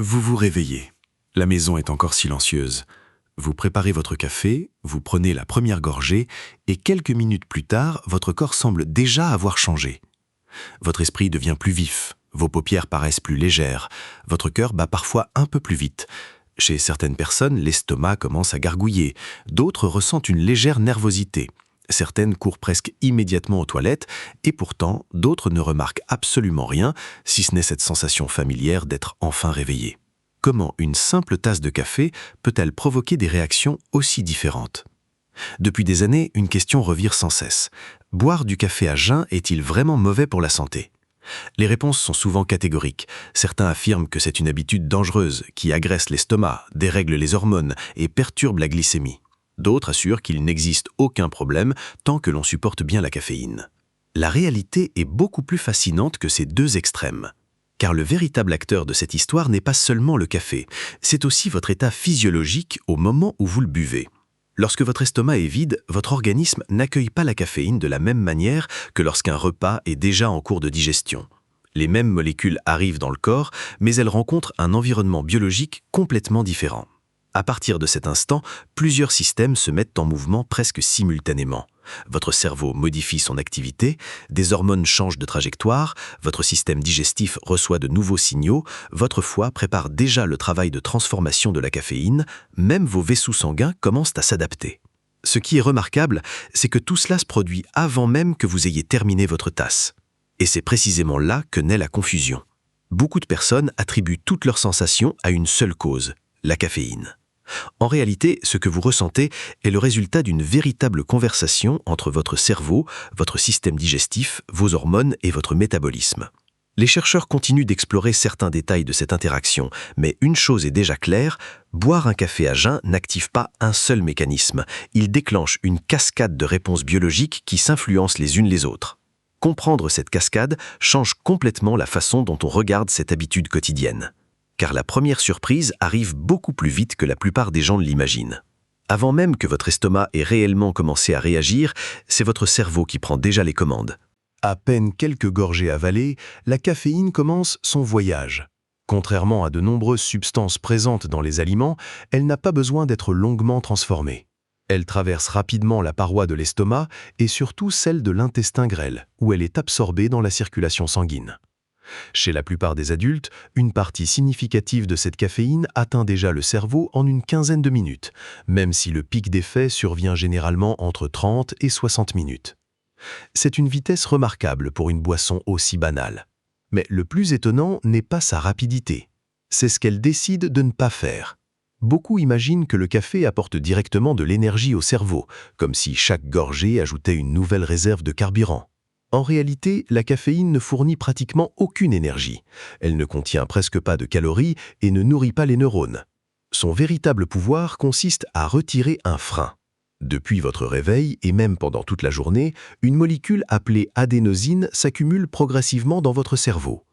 Vous vous réveillez. La maison est encore silencieuse. Vous préparez votre café, vous prenez la première gorgée et quelques minutes plus tard, votre corps semble déjà avoir changé. Votre esprit devient plus vif, vos paupières paraissent plus légères, votre cœur bat parfois un peu plus vite. Chez certaines personnes, l'estomac commence à gargouiller, d'autres ressentent une légère nervosité. Certaines courent presque immédiatement aux toilettes et pourtant, d'autres ne remarquent absolument rien, si ce n'est cette sensation familière d'être enfin réveillé. Comment une simple tasse de café peut-elle provoquer des réactions aussi différentes? Depuis des années, une question revire sans cesse. Boire du café à jeun est-il vraiment mauvais pour la santé? Les réponses sont souvent catégoriques. Certains affirment que c'est une habitude dangereuse qui agresse l'estomac, dérègle les hormones et perturbe la glycémie. D'autres assurent qu'il n'existe aucun problème tant que l'on supporte bien la caféine. La réalité est beaucoup plus fascinante que ces deux extrêmes. Car le véritable acteur de cette histoire n'est pas seulement le café, c'est aussi votre état physiologique au moment où vous le buvez. Lorsque votre estomac est vide, votre organisme n'accueille pas la caféine de la même manière que lorsqu'un repas est déjà en cours de digestion. Les mêmes molécules arrivent dans le corps, mais elles rencontrent un environnement biologique complètement différent. À partir de cet instant, plusieurs systèmes se mettent en mouvement presque simultanément. Votre cerveau modifie son activité, des hormones changent de trajectoire, votre système digestif reçoit de nouveaux signaux, votre foie prépare déjà le travail de transformation de la caféine, même vos vaisseaux sanguins commencent à s'adapter. Ce qui est remarquable, c'est que tout cela se produit avant même que vous ayez terminé votre tasse. Et c'est précisément là que naît la confusion. Beaucoup de personnes attribuent toutes leurs sensations à une seule cause, la caféine. En réalité, ce que vous ressentez est le résultat d'une véritable conversation entre votre cerveau, votre système digestif, vos hormones et votre métabolisme. Les chercheurs continuent d'explorer certains détails de cette interaction, mais une chose est déjà claire, boire un café à jeun n'active pas un seul mécanisme, il déclenche une cascade de réponses biologiques qui s'influencent les unes les autres. Comprendre cette cascade change complètement la façon dont on regarde cette habitude quotidienne. Car la première surprise arrive beaucoup plus vite que la plupart des gens l'imaginent. Avant même que votre estomac ait réellement commencé à réagir, c'est votre cerveau qui prend déjà les commandes. À peine quelques gorgées avalées, la caféine commence son voyage. Contrairement à de nombreuses substances présentes dans les aliments, elle n'a pas besoin d'être longuement transformée. Elle traverse rapidement la paroi de l'estomac et surtout celle de l'intestin grêle, où elle est absorbée dans la circulation sanguine. Chez la plupart des adultes, une partie significative de cette caféine atteint déjà le cerveau en une quinzaine de minutes, même si le pic d'effet survient généralement entre 30 et 60 minutes. C'est une vitesse remarquable pour une boisson aussi banale. Mais le plus étonnant n'est pas sa rapidité, c'est ce qu'elle décide de ne pas faire. Beaucoup imaginent que le café apporte directement de l'énergie au cerveau, comme si chaque gorgée ajoutait une nouvelle réserve de carburant. En réalité, la caféine ne fournit pratiquement aucune énergie. Elle ne contient presque pas de calories et ne nourrit pas les neurones. Son véritable pouvoir consiste à retirer un frein. Depuis votre réveil et même pendant toute la journée, une molécule appelée adénosine s'accumule progressivement dans votre cerveau.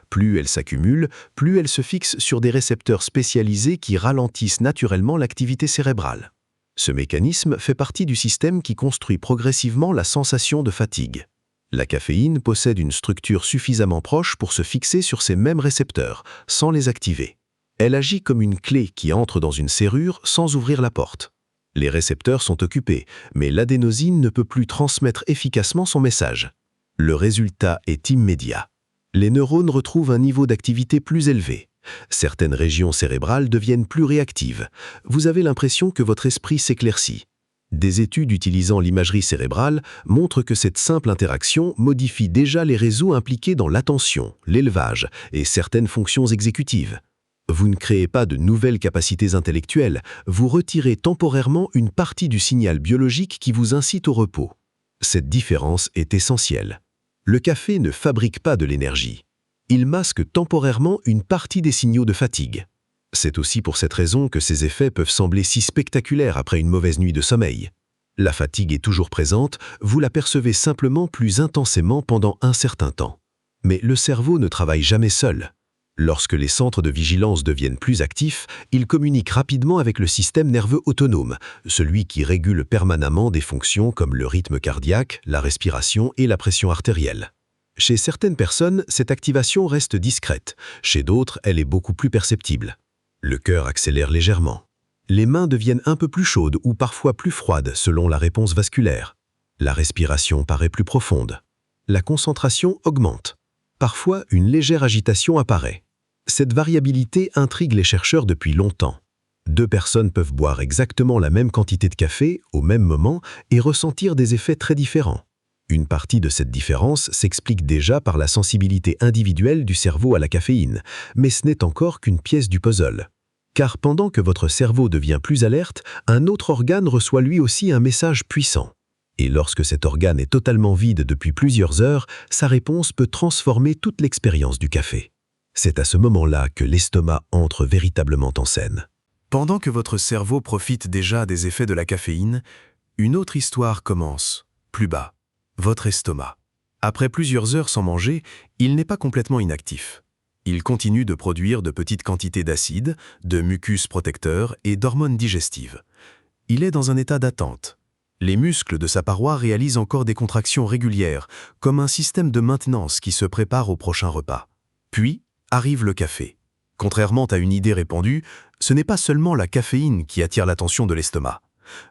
Plus elle s'accumule, plus elle se fixe sur des récepteurs spécialisés qui ralentissent naturellement l'activité cérébrale. Ce mécanisme fait partie du système qui construit progressivement la sensation de fatigue. La caféine possède une structure suffisamment proche pour se fixer sur ces mêmes récepteurs, sans les activer. Elle agit comme une clé qui entre dans une serrure sans ouvrir la porte. Les récepteurs sont occupés, mais l'adénosine ne peut plus transmettre efficacement son message. Le résultat est immédiat. Les neurones retrouvent un niveau d'activité plus élevé. Certaines régions cérébrales deviennent plus réactives. Vous avez l'impression que votre esprit s'éclaircit. Des études utilisant l'imagerie cérébrale montrent que cette simple interaction modifie déjà les réseaux impliqués dans l'attention, l'élevage et certaines fonctions exécutives. Vous ne créez pas de nouvelles capacités intellectuelles, vous retirez temporairement une partie du signal biologique qui vous incite au repos. Cette différence est essentielle. Le café ne fabrique pas de l'énergie. Il masque temporairement une partie des signaux de fatigue. C'est aussi pour cette raison que ces effets peuvent sembler si spectaculaires après une mauvaise nuit de sommeil. La fatigue est toujours présente, vous la percevez simplement plus intensément pendant un certain temps. Mais le cerveau ne travaille jamais seul. Lorsque les centres de vigilance deviennent plus actifs, ils communiquent rapidement avec le système nerveux autonome, celui qui régule permanemment des fonctions comme le rythme cardiaque, la respiration et la pression artérielle. Chez certaines personnes, cette activation reste discrète. Chez d'autres, elle est beaucoup plus perceptible. Le cœur accélère légèrement. Les mains deviennent un peu plus chaudes ou parfois plus froides selon la réponse vasculaire. La respiration paraît plus profonde. La concentration augmente. Parfois, une légère agitation apparaît. Cette variabilité intrigue les chercheurs depuis longtemps. Deux personnes peuvent boire exactement la même quantité de café au même moment et ressentir des effets très différents. Une partie de cette différence s'explique déjà par la sensibilité individuelle du cerveau à la caféine, mais ce n'est encore qu'une pièce du puzzle. Car pendant que votre cerveau devient plus alerte, un autre organe reçoit lui aussi un message puissant. Et lorsque cet organe est totalement vide depuis plusieurs heures, sa réponse peut transformer toute l'expérience du café. C'est à ce moment-là que l'estomac entre véritablement en scène. Pendant que votre cerveau profite déjà des effets de la caféine, une autre histoire commence, plus bas, votre estomac. Après plusieurs heures sans manger, il n'est pas complètement inactif. Il continue de produire de petites quantités d'acide, de mucus protecteur et d'hormones digestives. Il est dans un état d'attente. Les muscles de sa paroi réalisent encore des contractions régulières, comme un système de maintenance qui se prépare au prochain repas. Puis arrive le café. Contrairement à une idée répandue, ce n'est pas seulement la caféine qui attire l'attention de l'estomac.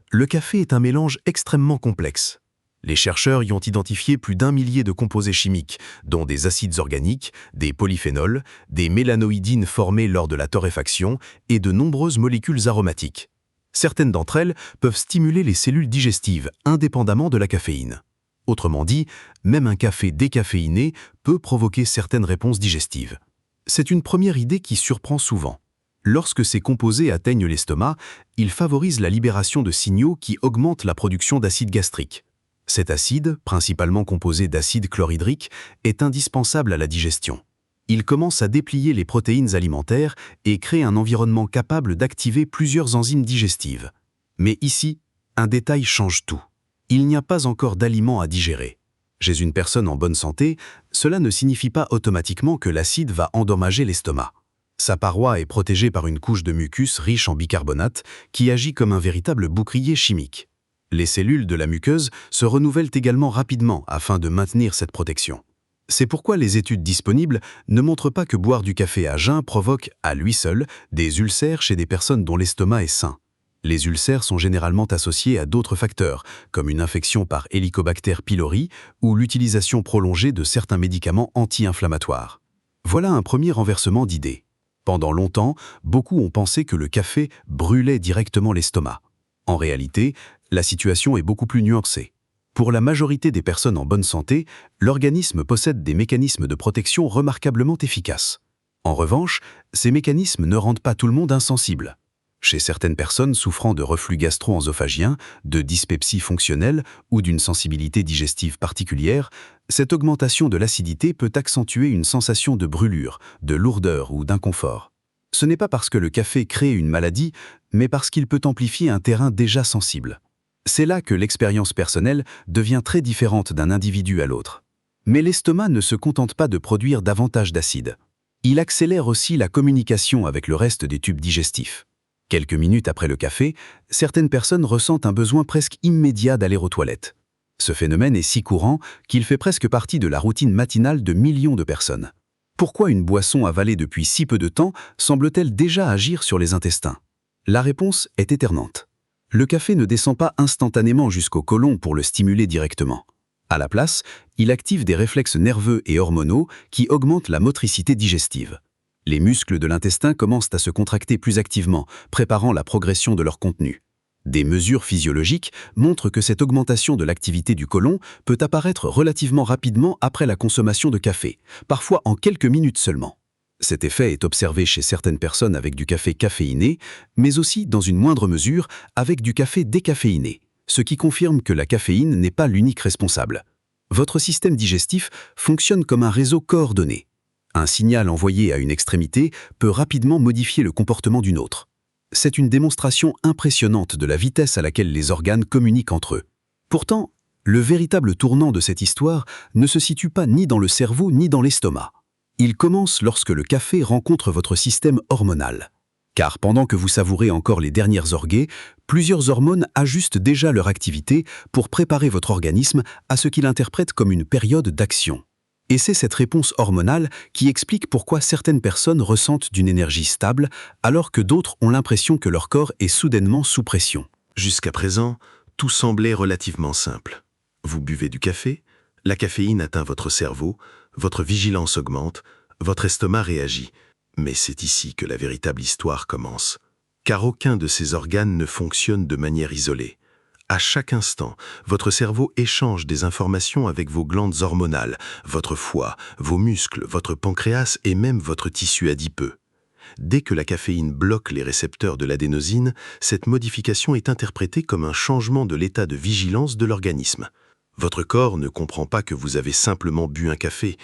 Le café est un mélange extrêmement complexe. Les chercheurs y ont identifié plus d'1 millier de composés chimiques, dont des acides organiques, des polyphénols, des mélanoïdines formées lors de la torréfaction et de nombreuses molécules aromatiques. Certaines d'entre elles peuvent stimuler les cellules digestives indépendamment de la caféine. Autrement dit, même un café décaféiné peut provoquer certaines réponses digestives. C'est une première idée qui surprend souvent. Lorsque ces composés atteignent l'estomac, ils favorisent la libération de signaux qui augmentent la production d'acide gastrique. Cet acide, principalement composé d'acide chlorhydrique, est indispensable à la digestion. Il commence à déplier les protéines alimentaires et crée un environnement capable d'activer plusieurs enzymes digestives. Mais ici, un détail change tout. Il n'y a pas encore d'aliments à digérer. Chez une personne en bonne santé, cela ne signifie pas automatiquement que l'acide va endommager l'estomac. Sa paroi est protégée par une couche de mucus riche en bicarbonate qui agit comme un véritable bouclier chimique. Les cellules de la muqueuse se renouvellent également rapidement afin de maintenir cette protection. C'est pourquoi les études disponibles ne montrent pas que boire du café à jeun provoque, à lui seul, des ulcères chez des personnes dont l'estomac est sain. Les ulcères sont généralement associés à d'autres facteurs, comme une infection par Helicobacter pylori ou l'utilisation prolongée de certains médicaments anti-inflammatoires. Voilà un premier renversement d'idées. Pendant longtemps, beaucoup ont pensé que le café brûlait directement l'estomac. En réalité, la situation est beaucoup plus nuancée. Pour la majorité des personnes en bonne santé, l'organisme possède des mécanismes de protection remarquablement efficaces. En revanche, ces mécanismes ne rendent pas tout le monde insensible. Chez certaines personnes souffrant de reflux gastro-œsophagien, de dyspepsie fonctionnelle ou d'une sensibilité digestive particulière, cette augmentation de l'acidité peut accentuer une sensation de brûlure, de lourdeur ou d'inconfort. Ce n'est pas parce que le café crée une maladie, mais parce qu'il peut amplifier un terrain déjà sensible. C'est là que l'expérience personnelle devient très différente d'un individu à l'autre. Mais l'estomac ne se contente pas de produire davantage d'acide. Il accélère aussi la communication avec le reste des tubes digestifs. Quelques minutes après le café, certaines personnes ressentent un besoin presque immédiat d'aller aux toilettes. Ce phénomène est si courant qu'il fait presque partie de la routine matinale de millions de personnes. Pourquoi une boisson avalée depuis si peu de temps semble-t-elle déjà agir sur les intestins? La réponse est éternante. Le café ne descend pas instantanément jusqu'au côlon pour le stimuler directement. À la place, il active des réflexes nerveux et hormonaux qui augmentent la motricité digestive. Les muscles de l'intestin commencent à se contracter plus activement, préparant la progression de leur contenu. Des mesures physiologiques montrent que cette augmentation de l'activité du côlon peut apparaître relativement rapidement après la consommation de café, parfois en quelques minutes seulement. Cet effet est observé chez certaines personnes avec du café caféiné, mais aussi, dans une moindre mesure, avec du café décaféiné, ce qui confirme que la caféine n'est pas l'unique responsable. Votre système digestif fonctionne comme un réseau coordonné. Un signal envoyé à une extrémité peut rapidement modifier le comportement d'une autre. C'est une démonstration impressionnante de la vitesse à laquelle les organes communiquent entre eux. Pourtant, le véritable tournant de cette histoire ne se situe pas ni dans le cerveau ni dans l'estomac. Il commence lorsque le café rencontre votre système hormonal. Car pendant que vous savourez encore les dernières orguées, plusieurs hormones ajustent déjà leur activité pour préparer votre organisme à ce qu'il interprète comme une période d'action. Et c'est cette réponse hormonale qui explique pourquoi certaines personnes ressentent d'une énergie stable alors que d'autres ont l'impression que leur corps est soudainement sous pression. Jusqu'à présent, tout semblait relativement simple. Vous buvez du café, la caféine atteint votre cerveau, votre vigilance augmente, votre estomac réagit. Mais c'est ici que la véritable histoire commence. Car aucun de ces organes ne fonctionne de manière isolée. À chaque instant, votre cerveau échange des informations avec vos glandes hormonales, votre foie, vos muscles, votre pancréas et même votre tissu adipeux. Dès que la caféine bloque les récepteurs de l'adénosine, cette modification est interprétée comme un changement de l'état de vigilance de l'organisme. Votre corps ne comprend pas que vous avez simplement bu un café.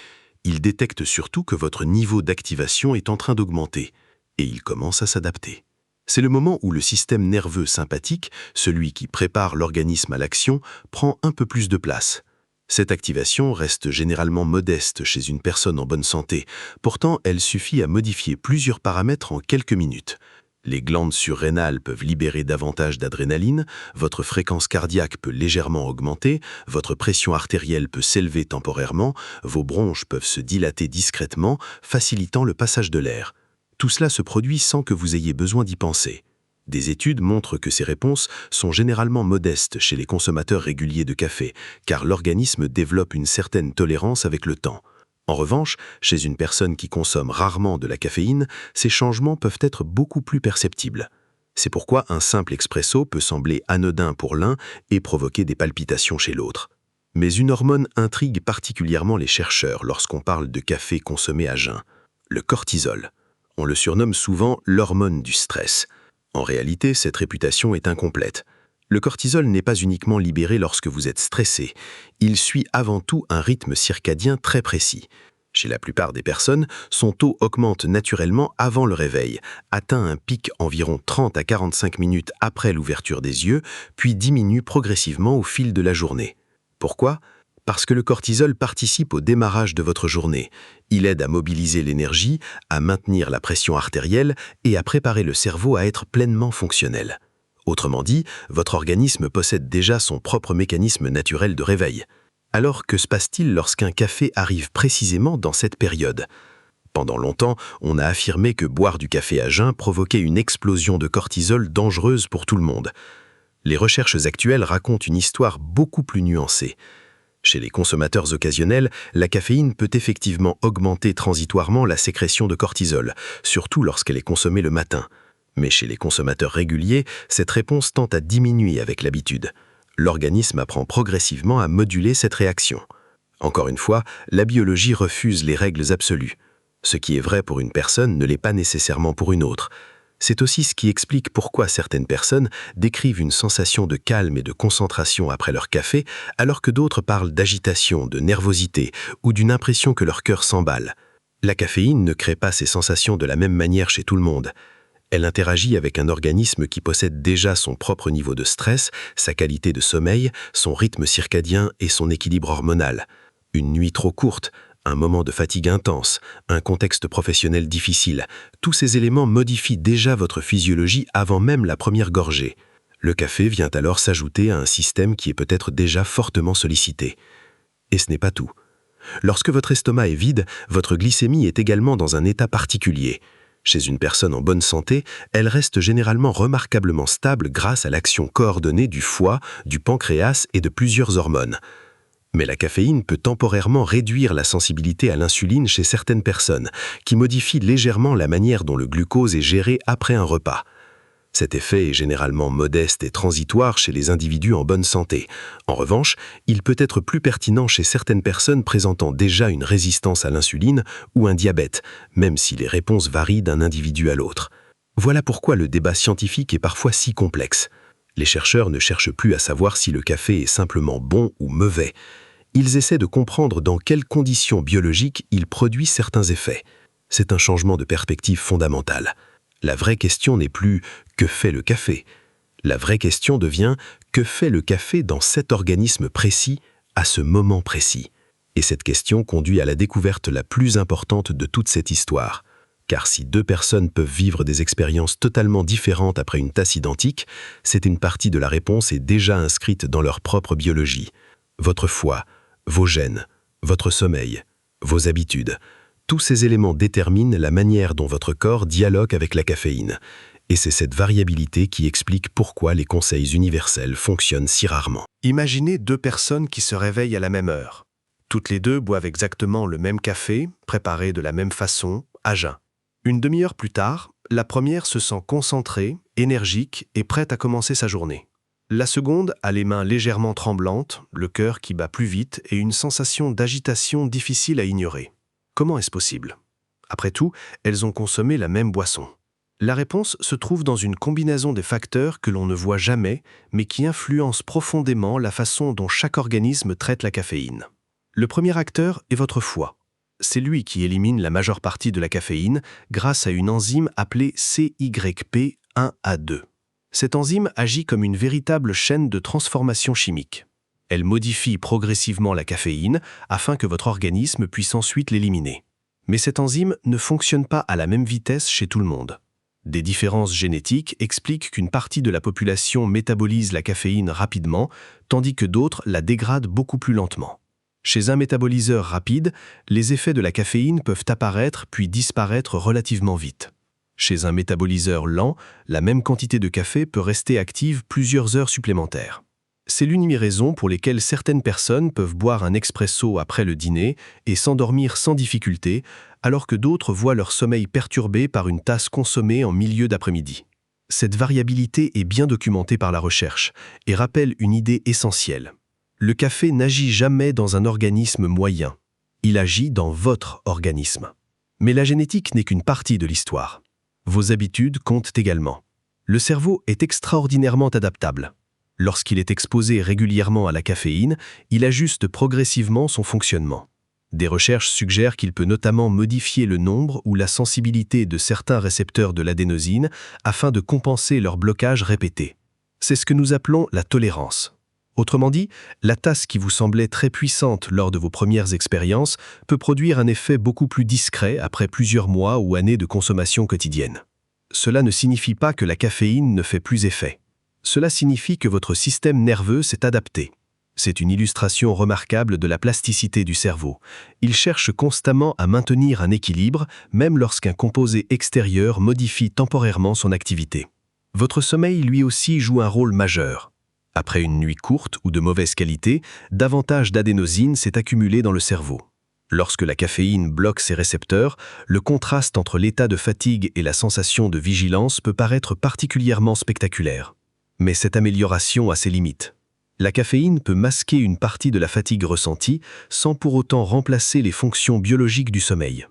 Il détecte surtout que votre niveau d'activation est en train d'augmenter, et il commence à s'adapter. C'est le moment où le système nerveux sympathique, celui qui prépare l'organisme à l'action, prend un peu plus de place. Cette activation reste généralement modeste chez une personne en bonne santé. Pourtant, elle suffit à modifier plusieurs paramètres en quelques minutes. Les glandes surrénales peuvent libérer davantage d'adrénaline, votre fréquence cardiaque peut légèrement augmenter, votre pression artérielle peut s'élever temporairement, vos bronches peuvent se dilater discrètement, facilitant le passage de l'air. Tout cela se produit sans que vous ayez besoin d'y penser. Des études montrent que ces réponses sont généralement modestes chez les consommateurs réguliers de café, car l'organisme développe une certaine tolérance avec le temps. En revanche, chez une personne qui consomme rarement de la caféine, ces changements peuvent être beaucoup plus perceptibles. C'est pourquoi un simple expresso peut sembler anodin pour l'un et provoquer des palpitations chez l'autre. Mais une hormone intrigue particulièrement les chercheurs lorsqu'on parle de café consommé à jeun, le cortisol. On le surnomme souvent l'hormone du stress. En réalité, cette réputation est incomplète. Le cortisol n'est pas uniquement libéré lorsque vous êtes stressé. Il suit avant tout un rythme circadien très précis. Chez la plupart des personnes, son taux augmente naturellement avant le réveil, atteint un pic environ 30 à 45 minutes après l'ouverture des yeux, puis diminue progressivement au fil de la journée. Pourquoi ? Parce que le cortisol participe au démarrage de votre journée. Il aide à mobiliser l'énergie, à maintenir la pression artérielle et à préparer le cerveau à être pleinement fonctionnel. Autrement dit, votre organisme possède déjà son propre mécanisme naturel de réveil. Alors que se passe-t-il lorsqu'un café arrive précisément dans cette période ? Pendant longtemps, on a affirmé que boire du café à jeun provoquait une explosion de cortisol dangereuse pour tout le monde. Les recherches actuelles racontent une histoire beaucoup plus nuancée. Chez les consommateurs occasionnels, la caféine peut effectivement augmenter transitoirement la sécrétion de cortisol, surtout lorsqu'elle est consommée le matin. Mais chez les consommateurs réguliers, cette réponse tend à diminuer avec l'habitude. L'organisme apprend progressivement à moduler cette réaction. Encore une fois, la biologie refuse les règles absolues. Ce qui est vrai pour une personne ne l'est pas nécessairement pour une autre. C'est aussi ce qui explique pourquoi certaines personnes décrivent une sensation de calme et de concentration après leur café, alors que d'autres parlent d'agitation, de nervosité ou d'une impression que leur cœur s'emballe. La caféine ne crée pas ces sensations de la même manière chez tout le monde. Elle interagit avec un organisme qui possède déjà son propre niveau de stress, sa qualité de sommeil, son rythme circadien et son équilibre hormonal. Une nuit trop courte, un moment de fatigue intense, un contexte professionnel difficile, tous ces éléments modifient déjà votre physiologie avant même la première gorgée. Le café vient alors s'ajouter à un système qui est peut-être déjà fortement sollicité. Et ce n'est pas tout. Lorsque votre estomac est vide, votre glycémie est également dans un état particulier. Chez une personne en bonne santé, elle reste généralement remarquablement stable grâce à l'action coordonnée du foie, du pancréas et de plusieurs hormones. Mais la caféine peut temporairement réduire la sensibilité à l'insuline chez certaines personnes, qui modifie légèrement la manière dont le glucose est géré après un repas. Cet effet est généralement modeste et transitoire chez les individus en bonne santé. En revanche, il peut être plus pertinent chez certaines personnes présentant déjà une résistance à l'insuline ou un diabète, même si les réponses varient d'un individu à l'autre. Voilà pourquoi le débat scientifique est parfois si complexe. Les chercheurs ne cherchent plus à savoir si le café est simplement bon ou mauvais. Ils essaient de comprendre dans quelles conditions biologiques il produit certains effets. C'est un changement de perspective fondamental. La vraie question n'est plus « que fait le café ?» La vraie question devient « que fait le café dans cet organisme précis, à ce moment précis ?» Et cette question conduit à la découverte la plus importante de toute cette histoire. Car si deux personnes peuvent vivre des expériences totalement différentes après une tasse identique, c'est une partie de la réponse est déjà inscrite dans leur propre biologie. Votre foie, vos gènes, votre sommeil, Vos habitudes. Tous ces éléments déterminent la manière dont votre corps dialogue avec la caféine. Et c'est cette variabilité qui explique pourquoi les conseils universels fonctionnent si rarement. Imaginez deux personnes qui se réveillent à la même heure. Toutes les deux boivent exactement le même café, préparé de la même façon, à jeun. Une demi-heure plus tard, la première se sent concentrée, énergique et prête à commencer sa journée. La seconde a les mains légèrement tremblantes, le cœur qui bat plus vite et une sensation d'agitation difficile à ignorer. Comment est-ce possible? Après tout, elles ont consommé la même boisson. La réponse se trouve dans une combinaison des facteurs que l'on ne voit jamais, mais qui influencent profondément la façon dont chaque organisme traite la caféine. Le premier acteur est votre foie. C'est lui qui élimine la majeure partie de la caféine grâce à une enzyme appelée CYP1A2. Cette enzyme agit comme une véritable chaîne de transformation chimique. Elle modifie progressivement la caféine afin que votre organisme puisse ensuite l'éliminer. Mais cette enzyme ne fonctionne pas à la même vitesse chez tout le monde. Des différences génétiques expliquent qu'une partie de la population métabolise la caféine rapidement, tandis que d'autres la dégradent beaucoup plus lentement. Chez un métaboliseur rapide, les effets de la caféine peuvent apparaître puis disparaître relativement vite. Chez un métaboliseur lent, la même quantité de café peut rester active plusieurs heures supplémentaires. C'est l'une des raisons pour lesquelles certaines personnes peuvent boire un expresso après le dîner et s'endormir sans difficulté, alors que d'autres voient leur sommeil perturbé par une tasse consommée en milieu d'après-midi. Cette variabilité est bien documentée par la recherche et rappelle une idée essentielle. Le café n'agit jamais dans un organisme moyen. Il agit dans votre organisme. Mais la génétique n'est qu'une partie de l'histoire. Vos habitudes comptent également. Le cerveau est extraordinairement adaptable. Lorsqu'il est exposé régulièrement à la caféine, il ajuste progressivement son fonctionnement. Des recherches suggèrent qu'il peut notamment modifier le nombre ou la sensibilité de certains récepteurs de l'adénosine afin de compenser leur blocage répété. C'est ce que nous appelons la tolérance. Autrement dit, la tasse qui vous semblait très puissante lors de vos premières expériences peut produire un effet beaucoup plus discret après plusieurs mois ou années de consommation quotidienne. Cela ne signifie pas que la caféine ne fait plus effet. Cela signifie que votre système nerveux s'est adapté. C'est une illustration remarquable de la plasticité du cerveau. Il cherche constamment à maintenir un équilibre, même lorsqu'un composé extérieur modifie temporairement son activité. Votre sommeil, lui aussi, joue un rôle majeur. Après une nuit courte ou de mauvaise qualité, davantage d'adénosine s'est accumulé dans le cerveau. Lorsque la caféine bloque ses récepteurs, le contraste entre l'état de fatigue et la sensation de vigilance peut paraître particulièrement spectaculaire. Mais cette amélioration a ses limites. La caféine peut masquer une partie de la fatigue ressentie sans pour autant remplacer les fonctions biologiques du sommeil.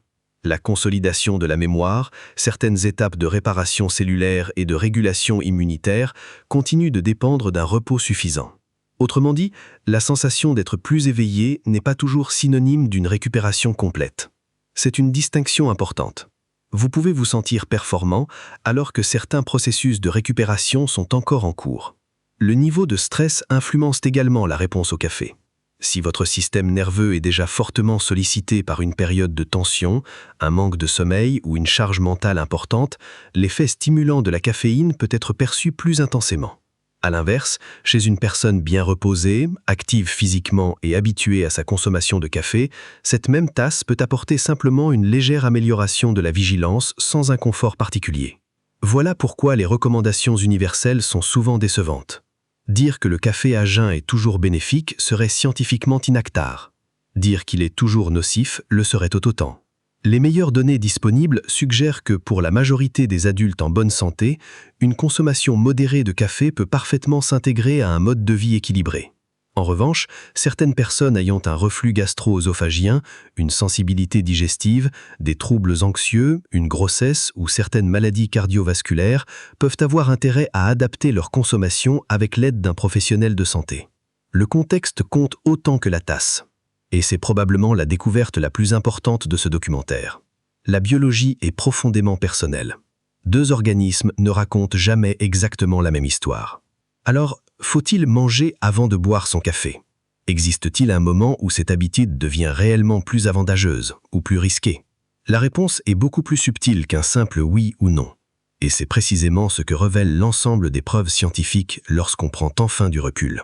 La consolidation de la mémoire, certaines étapes de réparation cellulaire et de régulation immunitaire continuent de dépendre d'un repos suffisant. Autrement dit, la sensation d'être plus éveillé n'est pas toujours synonyme d'une récupération complète. C'est une distinction importante. Vous pouvez vous sentir performant alors que certains processus de récupération sont encore en cours. Le niveau de stress influence également la réponse au café. Si votre système nerveux est déjà fortement sollicité par une période de tension, un manque de sommeil ou une charge mentale importante, l'effet stimulant de la caféine peut être perçu plus intensément. À l'inverse, chez une personne bien reposée, active physiquement et habituée à sa consommation de café, cette même tasse peut apporter simplement une légère amélioration de la vigilance sans un confort particulier. Voilà pourquoi les recommandations universelles sont souvent décevantes. Dire que le café à jeun est toujours bénéfique serait scientifiquement inactard. Dire qu'il est toujours nocif le serait tout autant. Les meilleures données disponibles suggèrent que pour la majorité des adultes en bonne santé, une consommation modérée de café peut parfaitement s'intégrer à un mode de vie équilibré. En revanche, certaines personnes ayant un reflux gastro-œsophagien, une sensibilité digestive, des troubles anxieux, une grossesse ou certaines maladies cardiovasculaires peuvent avoir intérêt à adapter leur consommation avec l'aide d'un professionnel de santé. Le contexte compte autant que la tasse. Et c'est probablement la découverte la plus importante de ce documentaire. La biologie est profondément personnelle. Deux organismes ne racontent jamais exactement la même histoire. Alors, faut-il manger avant de boire son café? Existe-t-il un moment où cette habitude devient réellement plus avantageuse ou plus risquée? La réponse est beaucoup plus subtile qu'un simple oui ou non. Et c'est précisément ce que révèle l'ensemble des preuves scientifiques lorsqu'on prend enfin du recul.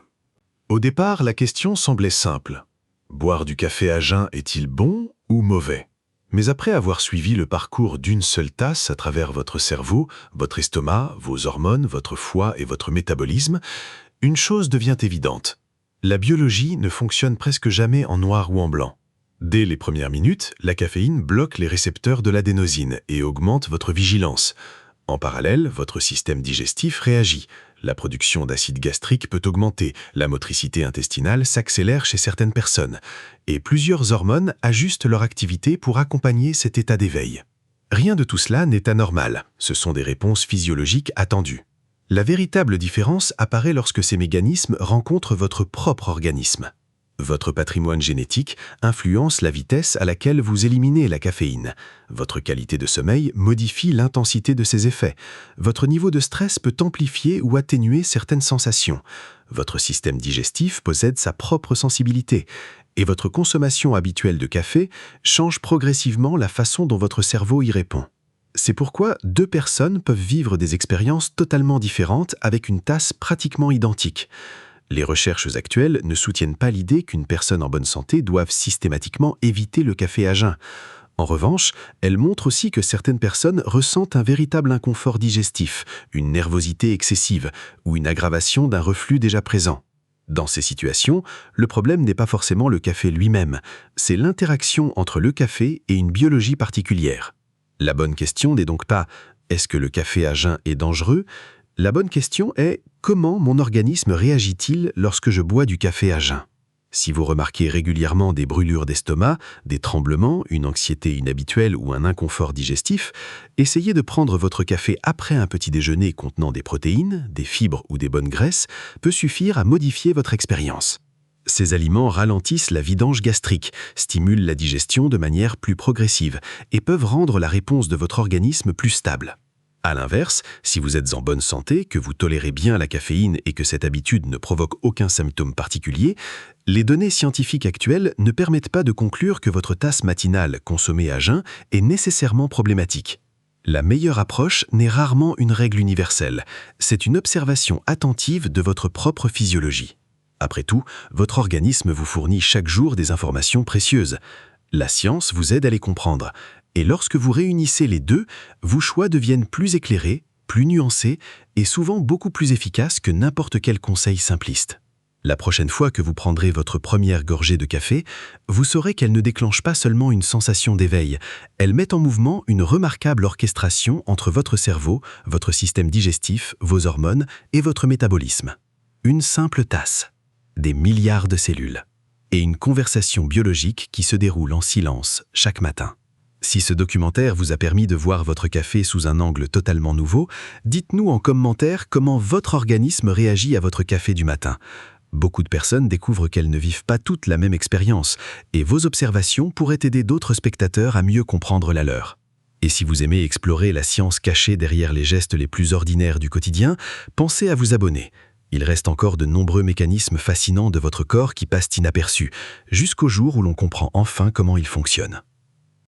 Au départ, la question semblait simple. Boire du café à jeun est-il bon ou mauvais? Mais après avoir suivi le parcours d'une seule tasse à travers votre cerveau, votre estomac, vos hormones, votre foie et votre métabolisme, une chose devient évidente. La biologie ne fonctionne presque jamais en noir ou en blanc. Dès les premières minutes, la caféine bloque les récepteurs de l'adénosine et augmente votre vigilance. En parallèle, votre système digestif réagit. La production d'acide gastrique peut augmenter, la motricité intestinale s'accélère chez certaines personnes, et plusieurs hormones ajustent leur activité pour accompagner cet état d'éveil. Rien de tout cela n'est anormal, ce sont des réponses physiologiques attendues. La véritable différence apparaît lorsque ces mécanismes rencontrent votre propre organisme. Votre patrimoine génétique influence la vitesse à laquelle vous éliminez la caféine. Votre qualité de sommeil modifie l'intensité de ses effets. Votre niveau de stress peut amplifier ou atténuer certaines sensations. Votre système digestif possède sa propre sensibilité. Et votre consommation habituelle de café change progressivement la façon dont votre cerveau y répond. C'est pourquoi deux personnes peuvent vivre des expériences totalement différentes avec une tasse pratiquement identique. Les recherches actuelles ne soutiennent pas l'idée qu'une personne en bonne santé doive systématiquement éviter le café à jeun. En revanche, elles montrent aussi que certaines personnes ressentent un véritable inconfort digestif, une nervosité excessive ou une aggravation d'un reflux déjà présent. Dans ces situations, le problème n'est pas forcément le café lui-même, c'est l'interaction entre le café et une biologie particulière. La bonne question n'est donc pas « est-ce que le café à jeun est dangereux ?» La bonne question est « comment mon organisme réagit-il lorsque je bois du café à jeun ?» Si vous remarquez régulièrement des brûlures d'estomac, des tremblements, une anxiété inhabituelle ou un inconfort digestif, essayez de prendre votre café après un petit déjeuner contenant des protéines, des fibres ou des bonnes graisses peut suffire à modifier votre expérience. Ces aliments ralentissent la vidange gastrique, stimulent la digestion de manière plus progressive et peuvent rendre la réponse de votre organisme plus stable. À l'inverse, si vous êtes en bonne santé, que vous tolérez bien la caféine et que cette habitude ne provoque aucun symptôme particulier, les données scientifiques actuelles ne permettent pas de conclure que votre tasse matinale consommée à jeun est nécessairement problématique. La meilleure approche n'est rarement une règle universelle, c'est une observation attentive de votre propre physiologie. Après tout, votre organisme vous fournit chaque jour des informations précieuses. La science vous aide à les comprendre. Et lorsque vous réunissez les deux, vos choix deviennent plus éclairés, plus nuancés et souvent beaucoup plus efficaces que n'importe quel conseil simpliste. La prochaine fois que vous prendrez votre première gorgée de café, vous saurez qu'elle ne déclenche pas seulement une sensation d'éveil, elle met en mouvement une remarquable orchestration entre votre cerveau, votre système digestif, vos hormones et votre métabolisme. Une simple tasse, des milliards de cellules, et une conversation biologique qui se déroule en silence chaque matin. Si ce documentaire vous a permis de voir votre café sous un angle totalement nouveau, dites-nous en commentaire comment votre organisme réagit à votre café du matin. Beaucoup de personnes découvrent qu'elles ne vivent pas toutes la même expérience, et vos observations pourraient aider d'autres spectateurs à mieux comprendre la leur. Et si vous aimez explorer la science cachée derrière les gestes les plus ordinaires du quotidien, pensez à vous abonner. Il reste encore de nombreux mécanismes fascinants de votre corps qui passent inaperçus, jusqu'au jour où l'on comprend enfin comment ils fonctionnent.